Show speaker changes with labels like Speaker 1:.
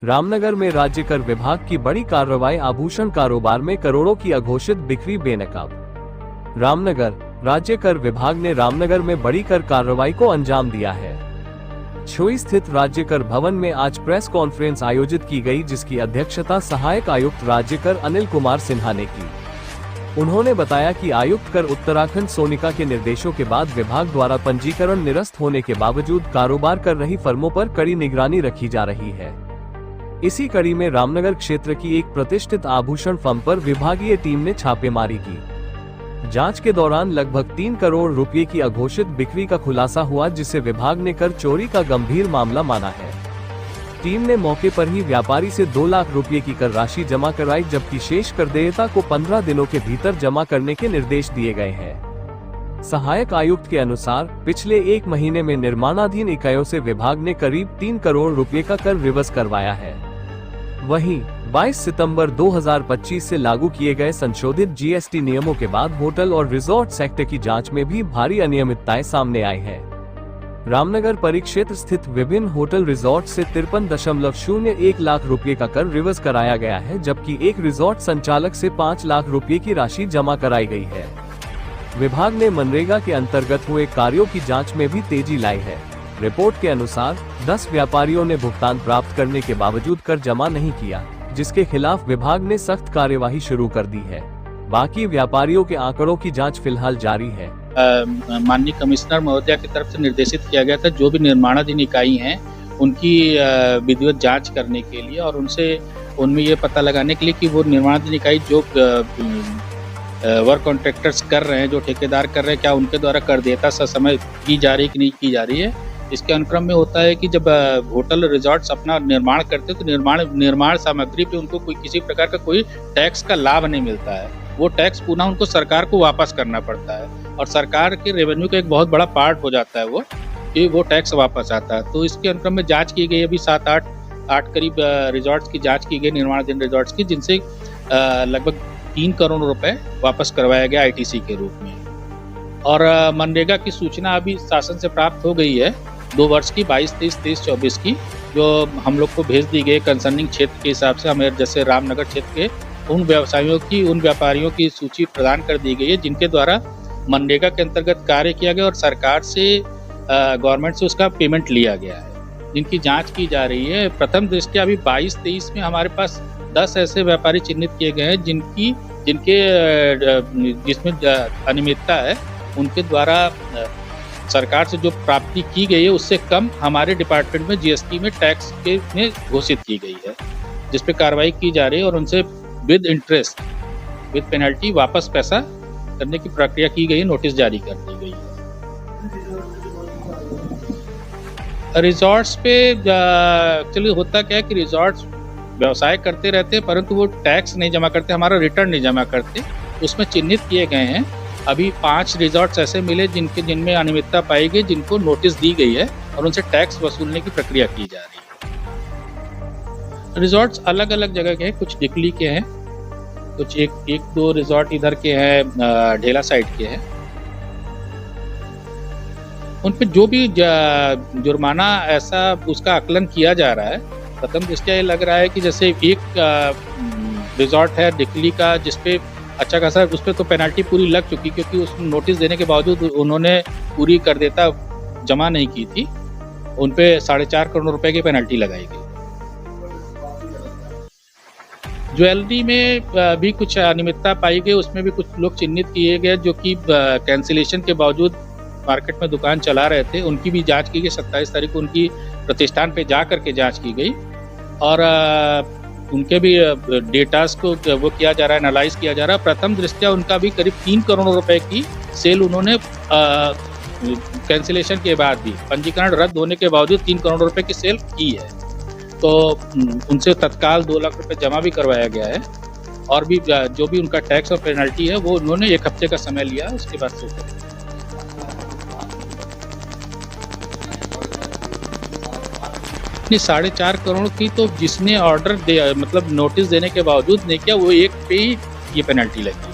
Speaker 1: रामनगर में राज्य कर विभाग की बड़ी कार्रवाई, आभूषण कारोबार में करोड़ों की अघोषित बिक्री बेनकाब। रामनगर राज्य कर विभाग ने रामनगर में बड़ी कर कार्रवाई को अंजाम दिया है। छोई स्थित राज्य कर भवन में आज प्रेस कॉन्फ्रेंस आयोजित की गई, जिसकी अध्यक्षता सहायक आयुक्त राज्य कर अनिल कुमार सिन्हा ने की। उन्होंने बताया कि आयुक्त कर उत्तराखंड सोनिका के निर्देशों के बाद विभाग द्वारा पंजीकरण निरस्त होने के बावजूद कारोबार कर रही फर्मों पर कड़ी निगरानी रखी जा रही है। इसी कड़ी में रामनगर क्षेत्र की एक प्रतिष्ठित आभूषण फर्म पर विभागीय टीम ने छापेमारी की। जांच के दौरान लगभग 3 करोड़ रुपए की अघोषित बिक्री का खुलासा हुआ, जिसे विभाग ने कर चोरी का गंभीर मामला माना है। टीम ने मौके पर ही व्यापारी से 2 लाख रुपए की कर राशि जमा कराई, जबकि शेष कर देयता को 15 दिनों के भीतर जमा करने के निर्देश दिए गए हैं। सहायक आयुक्त के अनुसार पिछले 1 महीने में निर्माणाधीन इकाइयों से विभाग ने करीब 3 करोड़ रुपए का कर रिवर्स करवाया है। वहीं 22 सितंबर 2025 से लागू किए गए संशोधित जीएसटी नियमों के बाद होटल और रिजॉर्ट सेक्टर की जांच में भी भारी अनियमितताएं सामने आई हैं। रामनगर परिक्षेत्र स्थित विभिन्न होटल रिजॉर्ट से 53.01 लाख रुपए का कर रिवर्स कराया गया है, जबकि एक रिजॉर्ट संचालक से 5 लाख रुपए की राशि जमा कराई गई है। विभाग ने मनरेगा के अंतर्गत हुए कार्यों की जांच में भी तेजी लाई है। रिपोर्ट के अनुसार 10 व्यापारियों ने भुगतान प्राप्त करने के बावजूद कर जमा नहीं किया, जिसके खिलाफ विभाग ने सख्त कार्यवाही शुरू कर दी है। बाकी व्यापारियों के आंकड़ों की जांच फिलहाल जारी है।
Speaker 2: माननीय कमिश्नर महोदया की तरफ से निर्देशित किया गया था जो भी निर्माणाधीन इकाई हैं उनकी विधिवत जांच करने के लिए और उनमें ये पता लगाने के लिए कि वो निर्माणाधीन इकाई जो वर्क कॉन्ट्रैक्टर्स कर रहे हैं, जो ठेकेदार कर रहे हैं, क्या उनके द्वारा कर देयता समय की जा रही है कि नहीं की जा रही है। इसके अनुक्रम में होता है कि जब होटल रिजॉर्ट्स अपना निर्माण करते हैं तो निर्माण सामग्री पे उनको किसी प्रकार का कोई टैक्स का लाभ नहीं मिलता है। वो टैक्स पुनः उनको सरकार को वापस करना पड़ता है और सरकार के रेवेन्यू का एक बहुत बड़ा पार्ट हो जाता है वो टैक्स वापस आता है। तो इसके अनुक्रम में जांच की गई, अभी 7-8 करीब रिजॉर्ट्स की जांच की गई, निर्माणाधीन रिजॉर्ट्स की, जिनसे लगभग 3 करोड़ रुपए वापस करवाया गया आईटीसी के रूप में। और मनरेगा की सूचना अभी शासन से प्राप्त हो गई है 2 वर्ष की, 22-23, 23-24 की, जो हम लोग को भेज दी गई कंसर्निंग क्षेत्र के हिसाब से। हमें जैसे रामनगर क्षेत्र के उन व्यापारियों की सूची प्रदान कर दी गई है जिनके द्वारा मनरेगा के अंतर्गत कार्य किया गया और सरकार से गवर्नमेंट से उसका पेमेंट लिया गया है, जिनकी जांच की जा रही है। प्रथम दृष्टया अभी 22-23 में हमारे पास 10 ऐसे व्यापारी चिन्हित किए गए हैं जिसमें अनियमितता है, उनके द्वारा सरकार से जो प्राप्ति की गई है उससे कम हमारे डिपार्टमेंट में जीएसटी में टैक्स के में घोषित की गई है, जिस पे कार्रवाई की जा रही है और उनसे विद इंटरेस्ट विद पेनल्टी वापस पैसा करने की प्रक्रिया की गई है, नोटिस जारी कर दी गई है। रिजॉर्ट्स पे एक्चुअली होता क्या है कि रिजॉर्ट्स व्यवसाय करते रहते हैं परंतु वो टैक्स नहीं जमा करते, हमारा रिटर्न नहीं जमा करते। उसमें चिन्हित किए गए हैं अभी 5 रिजॉर्ट्स ऐसे मिले जिनमें अनियमितता पाई गई, जिनको नोटिस दी गई है और उनसे टैक्स वसूलने की प्रक्रिया की जा रही है। रिजॉर्ट्स अलग अलग जगह के हैं, कुछ डिकली के हैं, कुछ एक दो रिजॉर्ट इधर के हैं, ढेला साइड के हैं। उन पे जो भी जुर्माना ऐसा उसका आकलन किया जा रहा है, प्रथम दृष्टया ये लग रहा है कि जैसे एक रिजॉर्ट है डिकली का जिसपे अच्छा खासा उस पर तो पेनल्टी पूरी लग चुकी, क्योंकि उस नोटिस देने के बावजूद उन्होंने पूरी कर देता जमा नहीं की थी, उन पे 4.5 करोड़ रुपए की पेनल्टी लगाई गई। ज्वेलरी में भी कुछ अनियमितता पाई गई, उसमें भी कुछ लोग चिन्हित किए गए जो कि कैंसिलेशन के बावजूद मार्केट में दुकान चला रहे थे, उनकी भी जांच की गई। 27 तारीख को उनकी प्रतिष्ठान पे जा करके जांच की गई और उनके भी डेटास को वो किया जा रहा है, एनालाइज किया जा रहा है। प्रथम दृष्टया उनका भी करीब 3 करोड़ रुपए की सेल उन्होंने कैंसिलेशन के बाद भी, पंजीकरण रद्द होने के बावजूद 3 करोड़ रुपए की सेल की है। तो उनसे तत्काल 2 लाख रुपए जमा भी करवाया गया है और भी जो भी उनका टैक्स और पेनल्टी है वो उन्होंने 1 हफ्ते का समय लिया, उसके बाद से 4.5 करोड़ की तो जिसने ऑर्डर मतलब नोटिस देने के बावजूद नहीं किया, वो एक पे ही ये पेनल्टी लगी।